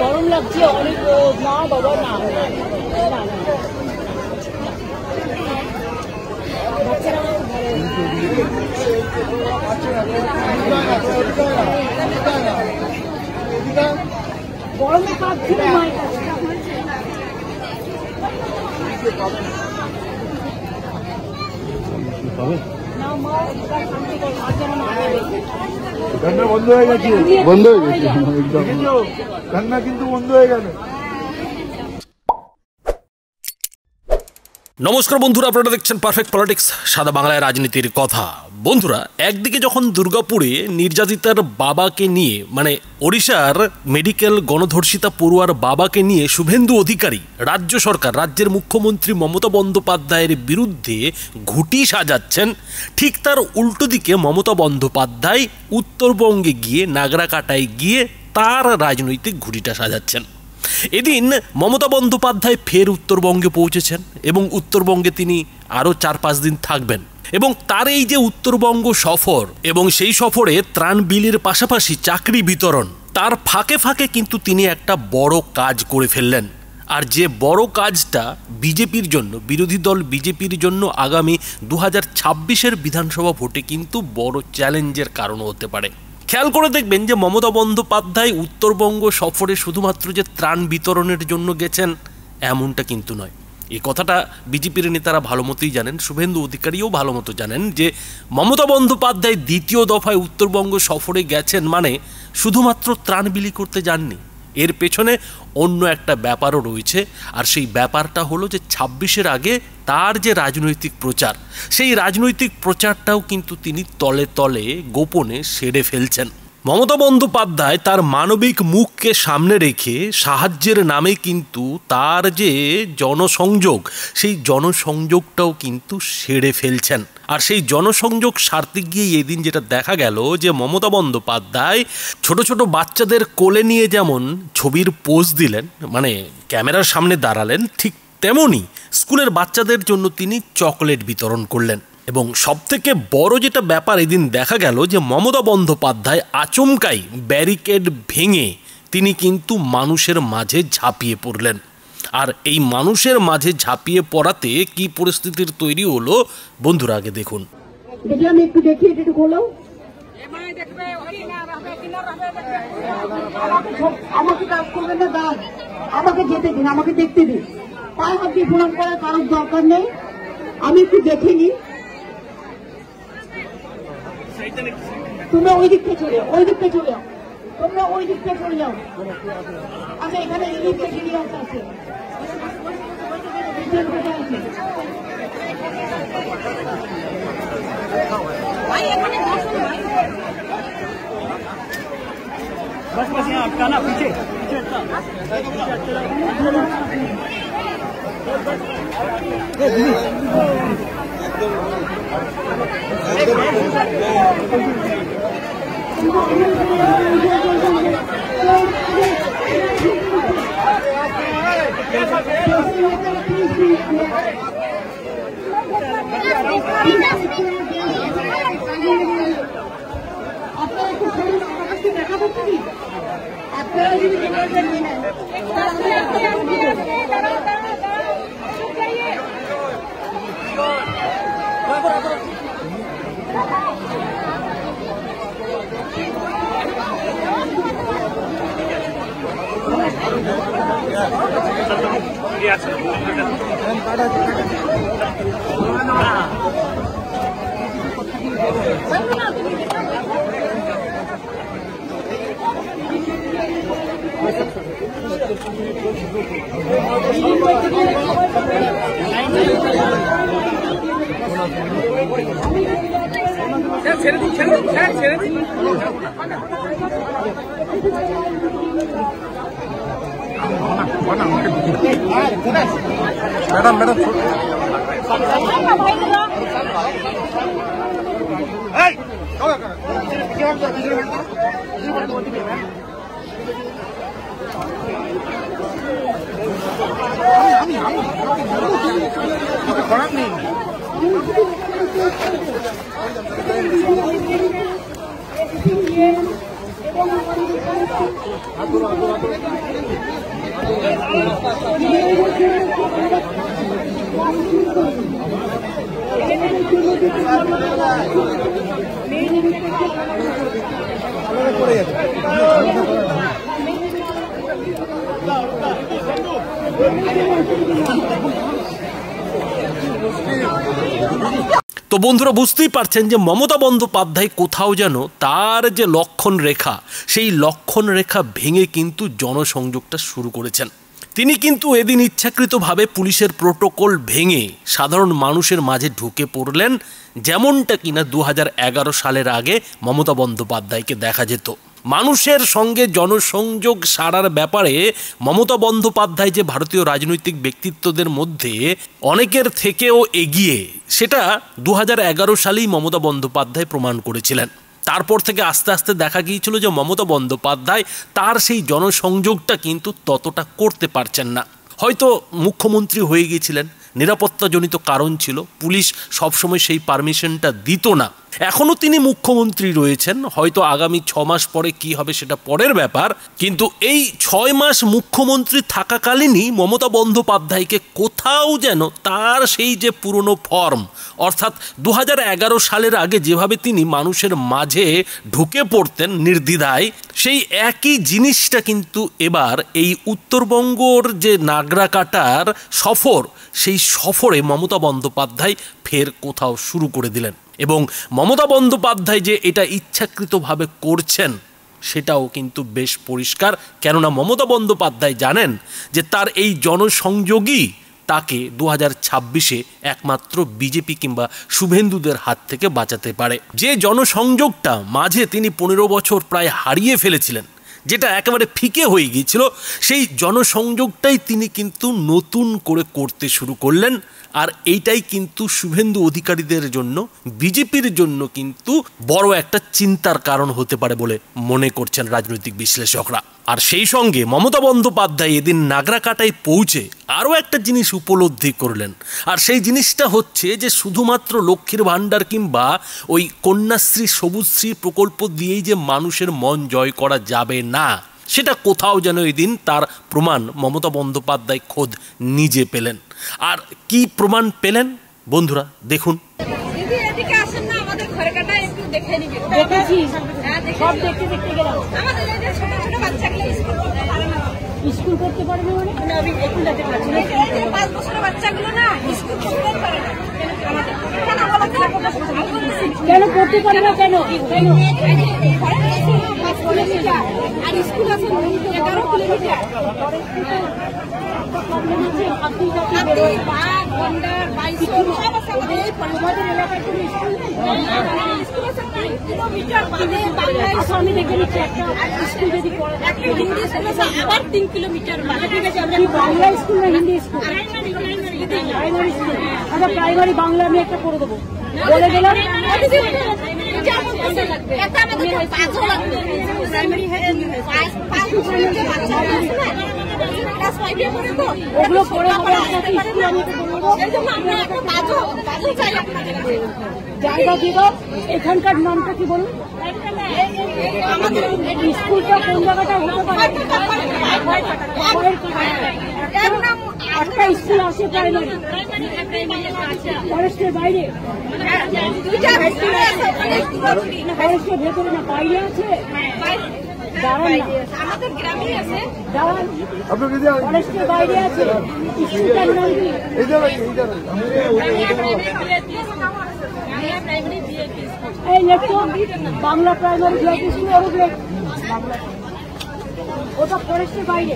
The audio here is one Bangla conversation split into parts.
গরম লাগছে অনেক। না বাবা না, গরমে কাঁদছে না। কান্না বন্ধ হয়ে গেছে, বন্ধ হয়ে গেছে একদম, কান্না কিন্তু বন্ধ হয়ে গেল। নমস্কার বন্ধুরা, আপনারা দেখছেন পারফেক্ট পলিটিক্স, সাদা বাংলায় রাজনীতির কথা। বন্ধুরা, একদিকে যখন দুর্গাপুরে নির্যাতিতার বাবাকে নিয়ে, মানে ওড়িশার মেডিকেল গণধর্ষিতা পড়ুয়ার বাবাকে নিয়ে শুভেন্দু অধিকারী রাজ্য সরকার, রাজ্যের মুখ্যমন্ত্রী মমতা বন্দ্যোপাধ্যায়ের বিরুদ্ধে ঘুঁটি সাজাচ্ছেন, ঠিক তার উল্টো দিকে মমতা বন্দ্যোপাধ্যায় উত্তরবঙ্গে গিয়ে, নাগরাকাটায় গিয়ে তার রাজনৈতিক ঘুঁটিটা সাজাচ্ছেন। এদিন মমতা বন্দ্যোপাধ্যায় ফের উত্তরবঙ্গে পৌঁছেছেন এবং উত্তরবঙ্গে তিনি আরও 4-5 দিন থাকবেন। এবং তার এই যে উত্তরবঙ্গ সফর এবং সেই সফরে ত্রাণ বিলির পাশাপাশি চাকরি বিতরণ, তার ফাঁকে ফাঁকে কিন্তু তিনি একটা বড় কাজ করে ফেললেন। আর যে বড় কাজটা বিজেপির জন্য, বিরোধী দল বিজেপির জন্য আগামী 2026-এর বিধানসভা ভোটে কিন্তু বড় চ্যালেঞ্জের কারণ হতে পারে। খেয়াল করে দেখবেন যে মমতা বন্দ্যোপাধ্যায় উত্তরবঙ্গ সফরে শুধুমাত্র যে ত্রাণ বিতরণের জন্য গেছেন এমনটা কিন্তু নয়। এই কথাটা বিজেপির নেতারা ভালো মতোই জানেন, শুভেন্দু অধিকারীও ভালো মতো জানেন যে মমতা বন্দ্যোপাধ্যায় দ্বিতীয় দফায় উত্তরবঙ্গ সফরে গেছেন মানে শুধুমাত্র ত্রাণ বিলি করতে যাননি, এর পেছনে অন্য একটা ব্যাপারও রয়েছে। আর সেই ব্যাপারটা হলো যে 26-এর আগে তার যে রাজনৈতিক প্রচার, সেই রাজনৈতিক প্রচারটাও কিন্তু তিনি তলে তলে গোপনে সেরে ফেলছেন। মমতা বন্দ্যোপাধ্যায় তার মানবিক মুখকে সামনে রেখে সাহায্যের নামে কিন্তু তার যে জনসংযোগ, সেই জনসংযোগটাও কিন্তু সেরে ফেলছেন। আর সেই জনসংযোগ সারতে গিয়ে এদিন যেটা দেখা গেল যে মমতা বন্দ্যোপাধ্যায় ছোট ছোট বাচ্চাদের কোলে নিয়ে যেমন ছবির পোজ দিলেন, মানে ক্যামেরার সামনে দাঁড়ালেন, ঠিক তেমনই স্কুলের বাচ্চাদের জন্য তিনি চকলেট বিতরণ করলেন। এবং সবথেকে বড় যেটা ব্যাপার এদিন দেখা গেল যে মমতা বন্দ্যোপাধ্যায় আচমকাই ব্যারিকেড ভেঙে তিনি কিন্তু মানুষের মাঝে ঝাঁপিয়ে পড়লেন। আর এই মানুষের মাঝে ঝাঁপিয়ে পড়াতে কি পরিস্থিতির তৈরি হলো বন্ধুরা আগে দেখুন। আমাকে যেতে দিন, আমাকে দেখতে দিন, পায়ে হাত দিয়ে প্রণাম করার কারোর দরকার নেই, আমি একটু দেখে নিই। তোমরা ওই দিক থেকে চলে যাও, ওই দিক থেকে চলে যাও, তোমরা ওই দিক থেকে চলে যাও। আচ্ছা, এখানে এই দিক থেকে নিয়ে আসতে আছে। बस बस यहाँ अटकाना, पीछे पीछे দেখা করতে দিন। আপনারা যদি ছেড়ে দিন, ছেড়ে দিন, ছেড়ে দিন। ম্যাডাম ম্যাডাম করার নেই। এবং আমাদের তো বন্ধুরা বুঝতেই পারছেন যে মমতা বন্দ্যোপাধ্যায় কোথাও যেন তার যে লক্ষণ রেখা সেই লক্ষণ রেখা ভেঙে কিন্তু জনসংযোগটা শুরু করেছেন। তিনি কিন্তু এদিন ইচ্ছাকৃতভাবে পুলিশের প্রোটোকল ভেঙে সাধারণ মানুষের মাঝে ঢুকে পড়লেন, যেমনটা কিনা 2011 সালের আগে মমতা বন্দ্যোপাধ্যায়কে দেখা যেত। মানুষের সঙ্গে জনসংযোগ সারার ব্যাপারে মমতা বন্দ্যোপাধ্যায় যে ভারতীয় রাজনৈতিক ব্যক্তিত্বদের মধ্যে অনেকের থেকেও এগিয়ে, সেটা 2011 সালেই মমতা বন্দ্যোপাধ্যায় প্রমাণ করেছিলেন। তারপর থেকে আস্তে আস্তে দেখা গিয়েছিল যে মমতা বন্দ্যোপাধ্যায় তার সেই জনসংযোগটা কিন্তু ততটা করতে পারছেন না। হয়তো মুখ্যমন্ত্রী হয়ে গিয়েছিলেন, নিরাপত্তাজনিত কারণ ছিল, পুলিশ সবসময় সেই পারমিশনটা দিত না। এখনও তিনি মুখ্যমন্ত্রী রয়েছেন, হয়তো আগামী 6 মাস পরে কি হবে সেটা পরের ব্যাপার, কিন্তু এই 6 মাস মুখ্যমন্ত্রী থাকাকালীনই মমতা বন্দ্যোপাধ্যায়কে কোথাও যেন তার সেই যে পুরনো ফর্ম, অর্থাৎ 2011 সালের আগে যেভাবে তিনি মানুষের মাঝে ঢুকে পড়তেন নির্দ্বিধায়, সেই একই জিনিসটা কিন্তু এবার এই উত্তরবঙ্গর যে নাগরাকাটার সফর, সেই সফরে মমতা বন্দ্যোপাধ্যায় ফের কোথাও শুরু করে দিলেন। এবং মমতা বন্দ্যোপাধ্যায় যে এটা ইচ্ছাকৃতভাবে করছেন সেটাও কিন্তু বেশ পরিষ্কার, কেননা মমতা বন্দ্যোপাধ্যায় জানেন যে তার এই জনসংযোগই তাকে 2026-এ একমাত্র বিজেপি কিংবা শুভেন্দুদের হাত থেকে বাঁচাতে পারে। যে জনসংযোগটা মাঝে তিনি 15 বছর প্রায় হারিয়ে ফেলেছিলেন, যেটা একেবারে ফিকে হয়ে গিয়েছিল, সেই জনসংযোগটাই তিনি কিন্তু নতুন করে করতে শুরু করলেন। আর এইটাই কিন্তু শুভেন্দু অধিকারীদের জন্য, বিজেপির জন্য কিন্তু বড় একটা চিন্তার কারণ হতে পারে বলে মনে করছেন রাজনৈতিক বিশ্লেষকরা। আর সেই সঙ্গে মমতা বন্দ্যোপাধ্যায় এদিন নাগরাকাটায় পৌঁছে আরও একটা জিনিস উপলব্ধি করলেন, আর সেই জিনিসটা হচ্ছে যে শুধুমাত্র লক্ষ্মীর ভাণ্ডার কিংবা ওই কন্যাশ্রী সবুজশ্রী প্রকল্প দিয়েই যে মানুষের মন জয় করা যাবে না, সেটা কোথাও যেন এদিন তার প্রমাণ মমতা বন্দ্যোপাধ্যায় খোদ নিজে পেলেন। আর কি প্রমাণ পেলেন বন্ধুরা দেখুন। স্কুল করতে পারবে মানে 5 বছরের বাচ্চাগুলো না স্কুল করতে পারে না, কেন করতে পারে না? কেন আর স্কুল আছে 11 কিলোমিটার। আমি দেখে নিচ্ছি একটা স্কুল যদি আবার 3 কিলোমিটার বাংলা স্কুল না হিন্দি স্কুল? Primary school. আচ্ছা প্রাইমারি বাংলা আমি একটা করে দেবো, বলে দিলাম। ওগুলো করে জায়গা দিয়ে দাও। এখানকার নামটা কি বলুন? স্কুলটা কোন জায়গাটা হতে পারে? একটা স্কুল আছে প্রাইমারি ফরেস্টের বাইরে, ফরেস্টের ভেতরে না বাইরে আছে? আমাদের গ্রামে আছে, ফরেস্টের বাইরে আছে। স্কুলটার নাম কি? এই লেখো বাংলা প্রাইমারি ভিআইপি স্কুল। ওটা ফরেস্টের বাইরে,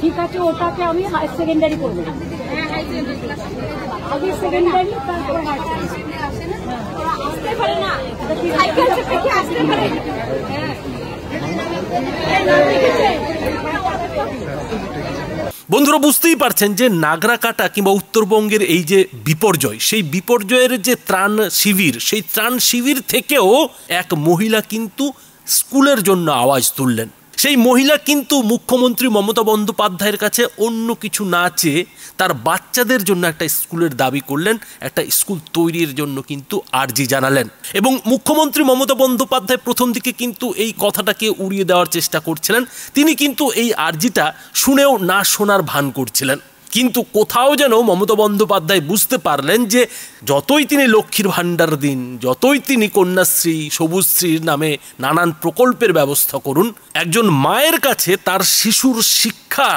ঠিক আছে। ওটাকে আমি হায়ার সেকেন্ডারি করবো, আগে সেকেন্ডারি তারপরে হায়ার সেকেন্ডারি। আসতে পারে না, আসতে পারে। বন্ধুরা বুঝতেই পারছেন যে নাগরাকাটা কিংবা উত্তরবঙ্গের এই যে বিপর্যয়, সেই বিপর্যয়ের যে ত্রাণ শিবির, সেই ত্রাণ শিবির থেকেও এক মহিলা কিন্তু স্কুলের জন্য আওয়াজ তুললেন। সেই মহিলা কিন্তু মুখ্যমন্ত্রী মমতা বন্দ্যোপাধ্যায়ের কাছে অন্য কিছু না চেয়ে তার বাচ্চাদের জন্য একটা স্কুলের দাবি করলেন, একটা স্কুল তৈরির জন্য কিন্তু আর্জি জানালেন। এবং মুখ্যমন্ত্রী মমতা বন্দ্যোপাধ্যায় প্রথম দিকে কিন্তু এই কথাটাকে উড়িয়ে দেওয়ার চেষ্টা করছিলেন। তিনি কিন্তু এই আর্জিটা শুনেও না শোনার ভান করছিলেন। কিন্তু কোথাও যেন মমতা বন্দ্যোপাধ্যায় বুঝতে পারলেন যে যতই তিনি লক্ষ্মীর ভাণ্ডার দিন, যতই তিনি কন্যাশ্রী, সবুজশ্রীর নামে নানান প্রকল্পের ব্যবস্থা করুন, একজন মায়ের কাছে তার শিশুর শিক্ষা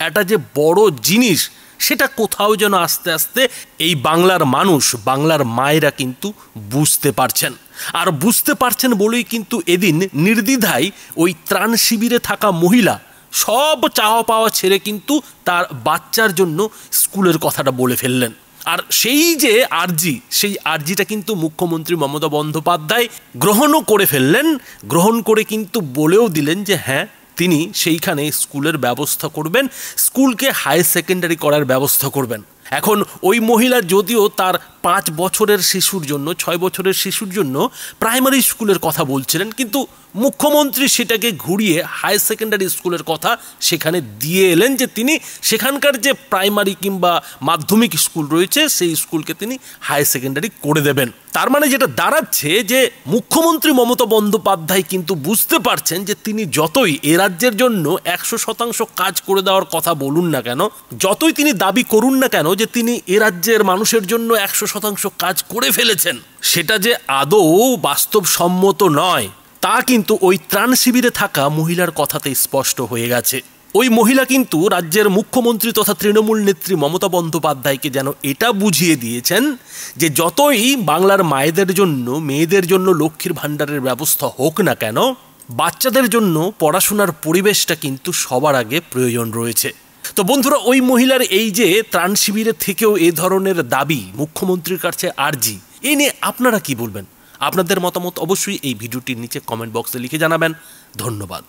একটা যে বড় জিনিস, সেটা কোথাও যেন আস্তে আস্তে এই বাংলার মানুষ, বাংলার মায়েরা কিন্তু বুঝতে পারছেন। আর বুঝতে পারছেন বলেই কিন্তু এদিন নির্দ্বিধায় ওই ত্রাণ শিবিরে থাকা মহিলা সব চাওয়া পাওয়া ছেড়ে কিন্তু তার বাচ্চার জন্য স্কুলের কথাটা বলে ফেললেন। আর সেই যে আর্জি, সেই আর্জিটা কিন্তু মুখ্যমন্ত্রী মমতা বন্দ্যোপাধ্যায় গ্রহণও করে ফেললেন। গ্রহণ করে কিন্তু বলেও দিলেন যে হ্যাঁ, তিনি সেইখানে স্কুলের ব্যবস্থা করবেন, স্কুলকে হায়ার সেকেন্ডারি করার ব্যবস্থা করবেন। এখন ওই মহিলা যদিও তার 5 বছরের শিশুর জন্য, 6 বছরের শিশুর জন্য প্রাইমারি স্কুলের কথা বলছিলেন, কিন্তু মুখ্যমন্ত্রী সেটাকে ঘুরিয়ে হায়ার সেকেন্ডারি স্কুলের কথা সেখানে দিয়ে এলেন, যে তিনি সেখানকার যে প্রাইমারি কিংবা মাধ্যমিক স্কুল রয়েছে সেই স্কুলকে তিনি হায়ার সেকেন্ডারি করে দেবেন। তার মানে যেটা দাঁড়াচ্ছে যে মুখ্যমন্ত্রী মমতা বন্দ্যোপাধ্যায় কিন্তু বুঝতে পারছেন যে তিনি যতই এ রাজ্যের জন্য 100% কাজ করে দেওয়ার কথা বলুন না কেন, যতই তিনি দাবি করুন না কেন যে তিনি এ রাজ্যের মানুষের জন্য 100% কাজ করে ফেলেছেন, সেটা যে আদৌ বাস্তবসম্মত নয় তা কিন্তু ওই ত্রাণ শিবিরে থাকা মহিলার কথাতে স্পষ্ট হয়ে গেছে। ওই মহিলা কিন্তু রাজ্যের মুখ্যমন্ত্রী তথা তৃণমূল নেত্রী মমতা বন্দ্যোপাধ্যায়কে যেন এটা বুঝিয়ে দিয়েছেন যে যতই বাংলার মায়েদের জন্য, মেয়েদের জন্য লক্ষ্মীর ভাণ্ডারের ব্যবস্থা হোক না কেন, বাচ্চাদের জন্য পড়াশোনার পরিবেশটা কিন্তু সবার আগে প্রয়োজন রয়েছে। তো বন্ধুরা, ওই মহিলার এই যে ত্রাণ শিবিরে থেকেও এ ধরনের দাবি, মুখ্যমন্ত্রীর কাছে আর্জি, এ নিয়ে আপনারা কি বলবেন? আপনাদের মতামত অবশ্যই এই ভিডিওটির নিচে কমেন্ট বক্সে লিখে জানাবেন। ধন্যবাদ।